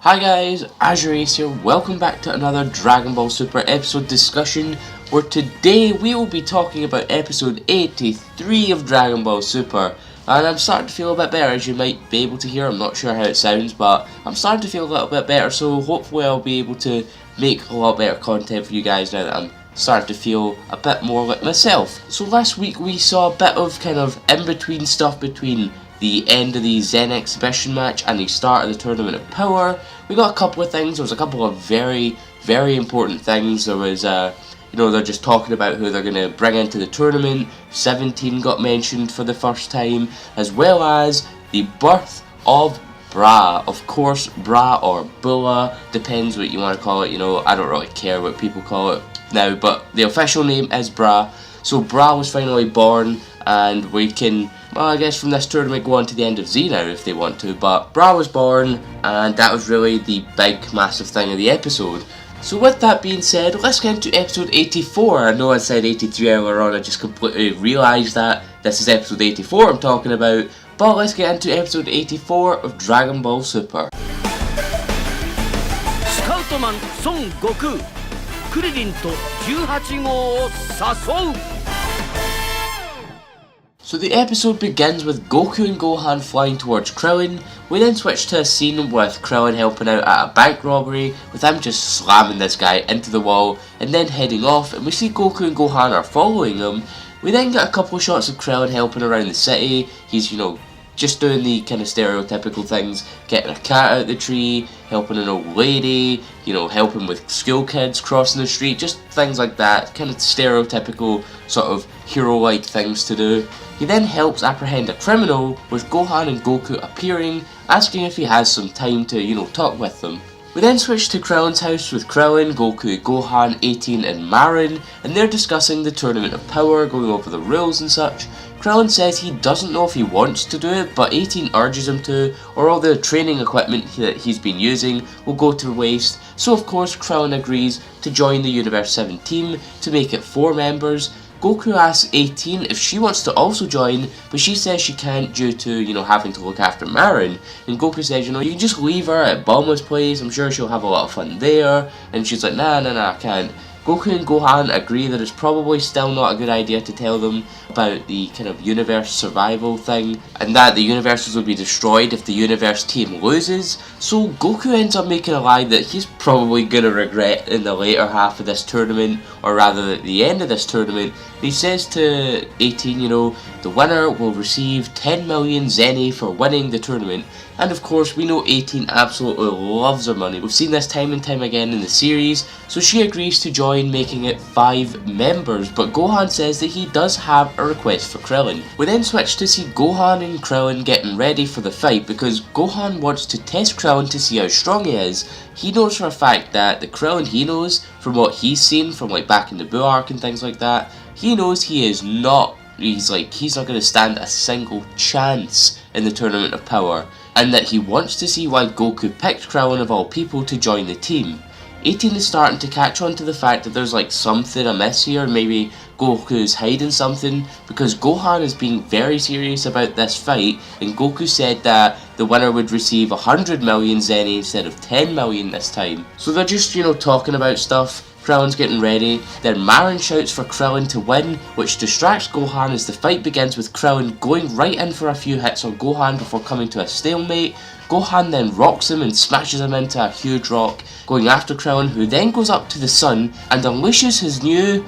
Hi guys, AzureAce here, welcome back to another Dragon Ball Super episode discussion, where today we will be talking about episode 83 of Dragon Ball Super. And I'm starting to feel a bit better, as you might be able to hear. I'm not sure how it sounds, but I'm starting to feel a little bit better, so hopefully I'll be able to make a lot better content for you guys now that I'm starting to feel a bit more like myself. So last week we saw a bit of kind of in-between stuff between the end of the Zen exhibition match and the start of the Tournament of Power. We got a couple of things. There was a couple of very important things. There was they're just talking about who they're going to bring into the tournament. 17 got mentioned for the first time, as well as the birth of Bra. Of course, Bra or Bula, depends what you want to call it. I don't really care what people call it now, but the official name is Bra. So Bra was finally born, and we can, well, I guess from this tournament go on to the end of Z now if they want to, but Bra was born, and that was really the big massive thing of the episode. So with that being said, let's get into episode 84. I know I said 83 earlier on, I just completely realised that this is episode 84 I'm talking about, but let's get into episode 84 of Dragon Ball Super. Scoutman Son Goku Kuririn to 18号を誘う。 So the episode begins with Goku and Gohan flying towards Krillin. We then switch to a scene with Krillin helping out at a bank robbery, with him just slamming this guy into the wall and then heading off, and we see Goku and Gohan are following him. We then get a couple of shots of Krillin helping around the city. He's, just doing the kind of stereotypical things, getting a cat out the tree, helping an old lady, helping with school kids crossing the street, just things like that, kind of stereotypical sort of hero-like things to do. He then helps apprehend a criminal, with Gohan and Goku appearing, asking if he has some time to, talk with them. We then switch to Krillin's house with Krillin, Goku, Gohan, 18 and Marin, and they're discussing the Tournament of Power, going over the rules and such. Krillin says he doesn't know if he wants to do it, but 18 urges him to, or all the training equipment that he's been using will go to waste, so of course Krillin agrees to join the Universe 7 team to make it 4 members. Goku asks 18 if she wants to also join, but she says she can't due to, having to look after Marin. And Goku says, you can just leave her at Bulma's place, I'm sure she'll have a lot of fun there. And she's like, nah, I can't. Goku and Gohan agree that it's probably still not a good idea to tell them about the kind of universe survival thing, and that the universes will be destroyed if the universe team loses. So Goku ends up making a lie that he's probably going to regret in the later half of this tournament, or rather at the end of this tournament. He says to 18, the winner will receive 10 million Zeni for winning the tournament. And of course we know 18 absolutely loves her money. We've seen this time and time again in the series, so she agrees to join, making it 5 members, but Gohan says that he does have a request for Krillin. We then switch to see Gohan and Krillin getting ready for the fight, because Gohan wants to test Krillin to see how strong he is. He knows for a fact that the Krillin he knows, from what he's seen from back in the Buu arc and things like that, he knows he is not, he's not going to stand a single chance in the Tournament of Power, and that he wants to see why Goku picked Krillin of all people to join the team. 18 is starting to catch on to the fact that there's something amiss here, maybe Goku's hiding something, because Gohan is being very serious about this fight, and Goku said that the winner would receive 100 million Zeni instead of 10 million this time. So they're just, talking about stuff. Krillin's getting ready, then Marin shouts for Krillin to win, which distracts Gohan as the fight begins with Krillin going right in for a few hits on Gohan before coming to a stalemate. Gohan then rocks him and smashes him into a huge rock, going after Krillin, who then goes up to the sun and unleashes his new,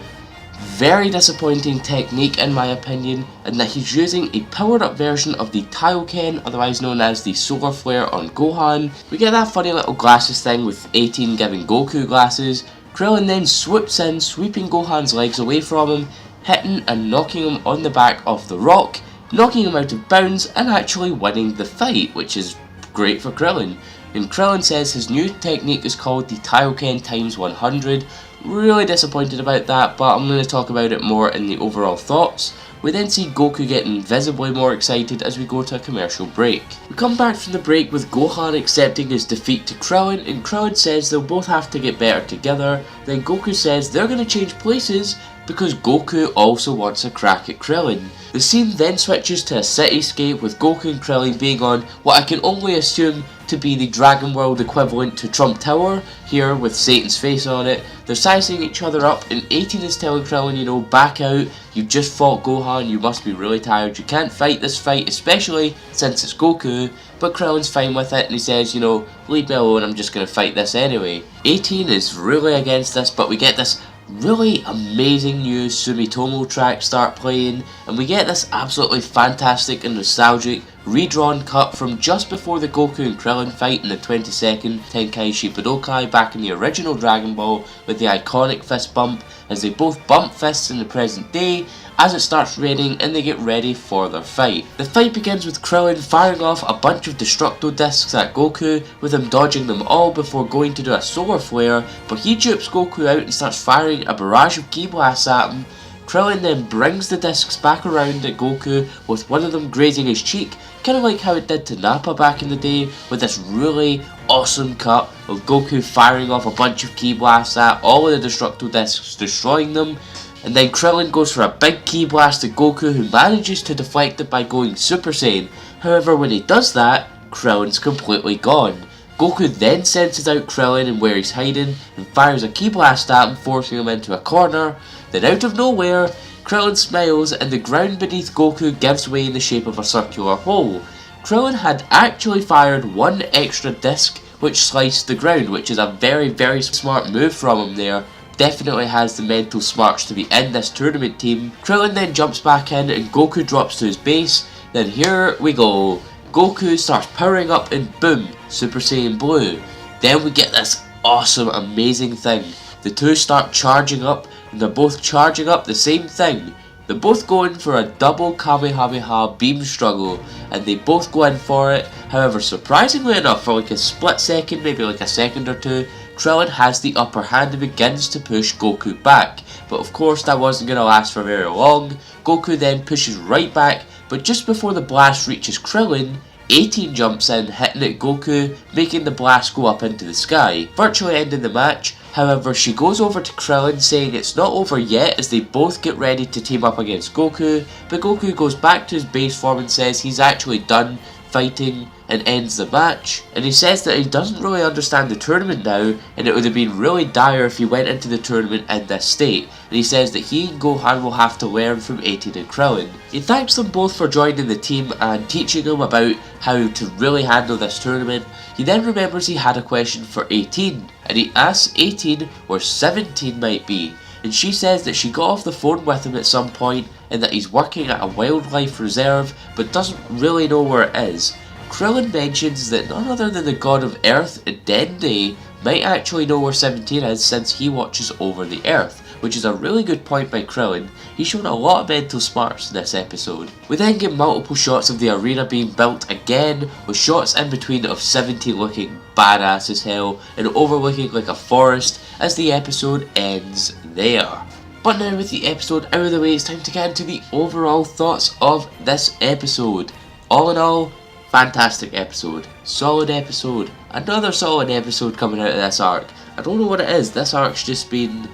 very disappointing technique in my opinion, and that he's using a powered up version of the Taioken, otherwise known as the Solar Flare, on Gohan. We get that funny little glasses thing with 18 giving Goku glasses. Krillin then swoops in, sweeping Gohan's legs away from him, hitting and knocking him on the back of the rock, knocking him out of bounds and actually winning the fight, which is great for Krillin. And Krillin says his new technique is called the Taioken times 100. Really disappointed about that, but I'm going to talk about it more in the overall thoughts. We then see Goku getting visibly more excited as we go to a commercial break. We come back from the break with Gohan accepting his defeat to Krillin, and Krillin says they'll both have to get better together. Then Goku says they're going to change places, because Goku also wants a crack at Krillin. The scene then switches to a cityscape with Goku and Krillin being on what I can only assume to be the Dragon World equivalent to Trump Tower, here with Satan's face on it. They're sizing each other up, and 18 is telling Krillin, you know, back out, you've just fought Gohan, you must be really tired, you can't fight this fight, especially since it's Goku. But Krillin's fine with it, and he says, you know, leave me alone, I'm just going to fight this anyway. 18 is really against this, but we get this really amazing new Sumitomo track start playing, and we get this absolutely fantastic and nostalgic redrawn cut from just before the Goku and Krillin fight in the 22nd Tenkaichi Budokai back in the original Dragon Ball, with the iconic fist bump as they both bump fists in the present day as it starts raining and they get ready for their fight. The fight begins with Krillin firing off a bunch of Destructo discs at Goku, with him dodging them all before going to do a solar flare, but he dupes Goku out and starts firing a barrage of ki blasts at him. Krillin then brings the discs back around at Goku, with one of them grazing his cheek, kind of like how it did to Nappa back in the day, with this really awesome cut of Goku firing off a bunch of ki blasts at all of the Destructo discs, destroying them. And then Krillin goes for a big ki blast at Goku, who manages to deflect it by going Super Saiyan. However, when he does that, Krillin's completely gone. Goku then senses out Krillin and where he's hiding and fires a ki blast at him, forcing him into a corner. Then out of nowhere, Krillin smiles and the ground beneath Goku gives way in the shape of a circular hole. Krillin had actually fired one extra disc which sliced the ground, which is a very smart move from him there. Definitely has the mental smarts to be in this tournament team. Krillin then jumps back in and Goku drops to his base. Then here we go. Goku starts powering up and boom, Super Saiyan Blue. Then we get this awesome, amazing thing. The two start charging up and they're both charging up the same thing. They're both going for a double Kamehameha beam struggle and they both go in for it. However, surprisingly enough, for like a split second, maybe like a second or two, Krillin has the upper hand and begins to push Goku back. But of course that wasn't going to last for very long. Goku then pushes right back, but just before the blast reaches Krillin, 18 jumps in, hitting at Goku, making the blast go up into the sky, virtually ending the match. However, she goes over to Krillin saying it's not over yet as they both get ready to team up against Goku, but Goku goes back to his base form and says he's actually done fighting and ends the match. And he says that he doesn't really understand the tournament now and it would have been really dire if he went into the tournament in this state. And he says that he and Gohan will have to learn from 18 and Krillin. He thanks them both for joining the team and teaching them about how to really handle this tournament. He then remembers he had a question for 18 and he asks 18 where 17 might be. And she says that she got off the phone with him at some point and that he's working at a wildlife reserve but doesn't really know where it is. Krillin mentions that none other than the god of Earth, Dende, might actually know where 17 is since he watches over the Earth, which is a really good point by Krillin. He's shown a lot of mental smarts in this episode. We then get multiple shots of the arena being built again, with shots in between of 17 looking badass as hell and overlooking like a forest as the episode ends there. But now with the episode out of the way, it's time to get into the overall thoughts of this episode. All in all, fantastic episode, solid episode, another solid episode coming out of this arc. I don't know what it is, this arc's just been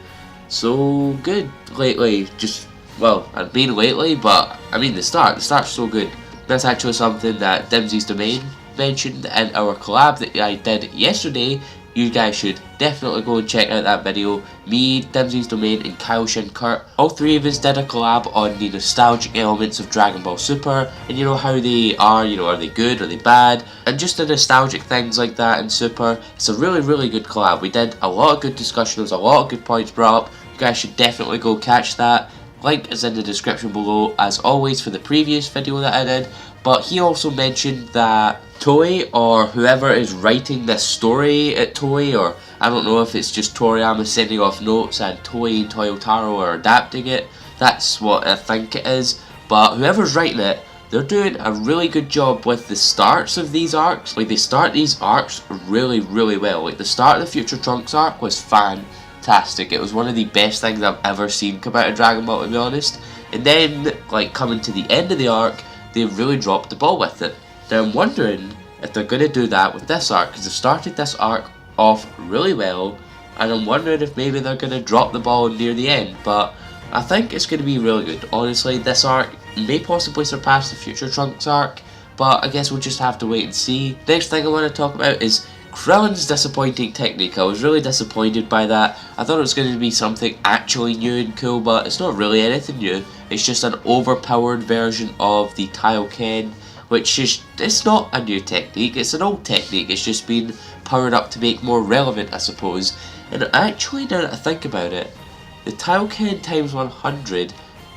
so good lately, I mean lately, but I mean the start's so good. That's actually something that Dimsy's Domain mentioned in our collab that I did yesterday. You guys should definitely go and check out that video. Me, Dimsy's Domain and Kyle Shinkurt, all three of us did a collab on the nostalgic elements of Dragon Ball Super and you know how they are, you know, are they good, are they bad, and just the nostalgic things like that in Super. It's a really good collab. We did a lot of good discussion, there's a lot of good points brought up. You guys should definitely go catch that. Link is in the description below as always for the previous video that I did. But he also mentioned that Toei, or whoever is writing this story at Toei, or I don't know if it's just Toriyama sending off notes and Toei and Toyotaro are adapting it. That's what I think it is. But whoever's writing it, they're doing a really good job with the starts of these arcs. Like, they start these arcs really well. Like, the start of the Future Trunks arc was fantastic. It was one of the best things I've ever seen come out of Dragon Ball, to be honest. And then, like, coming to the end of the arc, they really dropped the ball with it. Now I'm wondering if they're going to do that with this arc, because they started this arc off really well, and I'm wondering if maybe they're going to drop the ball near the end. But I think it's going to be really good. Honestly, this arc may possibly surpass the Future Trunks arc, but I guess we'll just have to wait and see. Next thing I want to talk about is Krillin's disappointing technique. I was really disappointed by that. I thought it was going to be something actually new and cool, but it's not really anything new. It's just an overpowered version of the Taiyoken, which is, it's not a new technique, it's an old technique. It's just been powered up to make more relevant, I suppose. And actually, now that I think about it, the Taiyoken times 100,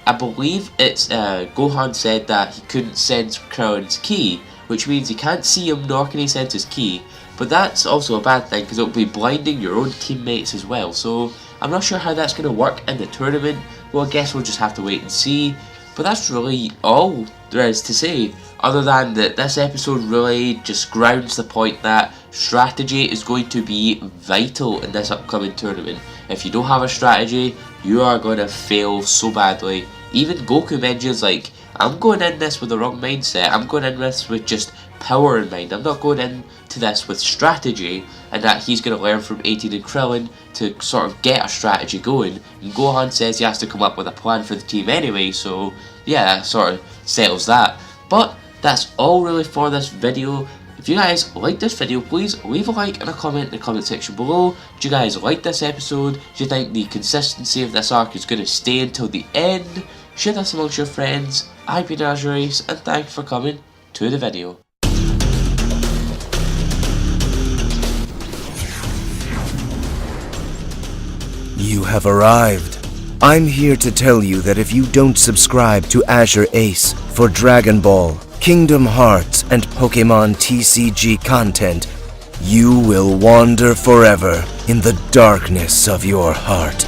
I believe it's Gohan said that he couldn't sense Krillin's ki, which means he can't see him nor can he sense his ki. But that's also a bad thing because it'll be blinding your own teammates as well. So I'm not sure how that's going to work in the tournament. Well, I guess we'll just have to wait and see. But that's really all there is to say. Other than that, this episode really just grounds the point that strategy is going to be vital in this upcoming tournament. If you don't have a strategy, you are going to fail so badly. Even Goku mentions, like, I'm going in this with the wrong mindset. I'm going in this with just power in mind. I'm not going into this with strategy, and that he's going to learn from 18 and Krillin to sort of get a strategy going. And Gohan says he has to come up with a plan for the team anyway, so yeah, that sort of settles that. But that's all really for this video. If you guys like this video, please leave a like and a comment in the comment section below. Do you guys like this episode? Do you think the consistency of this arc is going to stay until the end? Share this amongst your friends. I've been AzureAce, and thanks for coming to the video. You have arrived. I'm here to tell you that if you don't subscribe to AzureAce for Dragon Ball, Kingdom Hearts, and Pokemon TCG content, you will wander forever in the darkness of your heart.